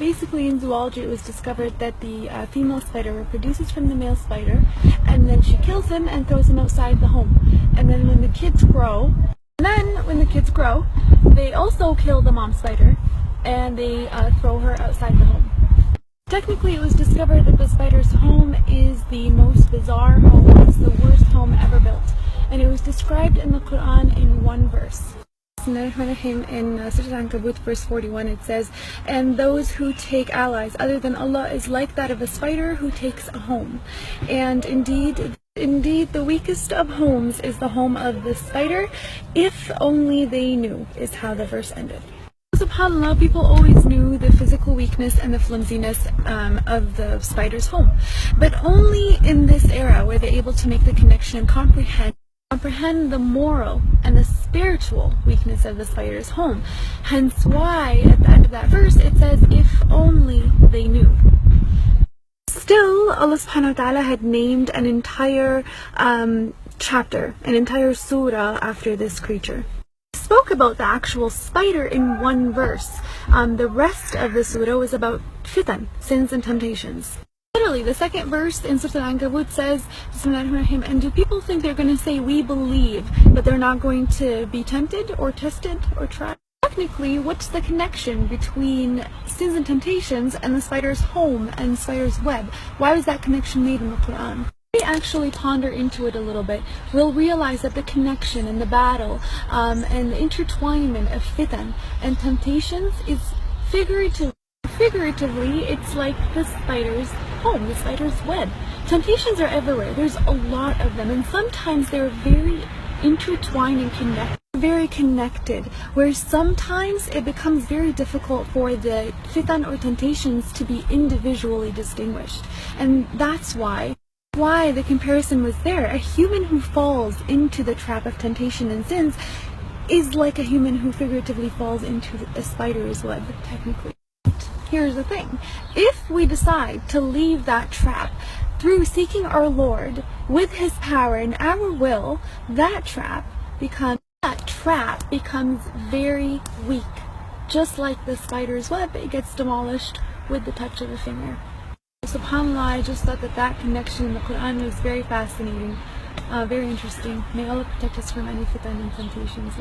basically in zoology it was discovered that the female spider reproduces from the male spider, and then she kills him and throws him outside the home. And then when the kids grow, they also kill the mom spider and they throw her outside the home. Technically, it was discovered that the spider's home is the most bizarre home. It's the worst home ever built. And it was described in the Quran in one verse. In Surah Al-Ankabut verse 41 it says, "And those who take allies other than Allah is like that of a spider who takes a home. And indeed the weakest of homes is the home of the spider, if only they knew," is how the verse ended. SubhanAllah, people always knew the physical weakness and the flimsiness of the spider's home. But only in this era were they able to make the connection and comprehend the moral and the spiritual weakness of the spider's home. Hence why at the end of that verse it says, "if only they knew." Still, Allah subhanahu wa ta'ala had named an entire chapter, an entire surah after this creature. Spoke about the actual spider in one verse. The rest of the surah was about fitan, sins and temptations. Literally, the second verse in Surah Al-Ankabut says, "And do people think they're going to say we believe, but they're not going to be tempted or tested or tried?" Technically, what's the connection between sins and temptations and the spider's home and the spider's web? Why was that connection made in the Quran? If we actually ponder into it a little bit, we'll realize that the connection and the battle and the intertwinement of fitan and temptations is figuratively, it's like the spider's home, the spider's web. Temptations are everywhere. There's a lot of them, and sometimes they're very intertwined and connected, where sometimes it becomes very difficult for the fitan or temptations to be individually distinguished. And that's why the comparison was there. A human who falls into the trap of temptation and sins is like a human who figuratively falls into a spider's web, technically. Here's the thing. If we decide to leave that trap through seeking our Lord with His power and our will, that trap becomes very weak. Just like the spider's web, it gets demolished with the touch of a finger. SubhanAllah, I just thought that connection in the Quran was very fascinating, very interesting. May Allah protect us from any fitan and temptations.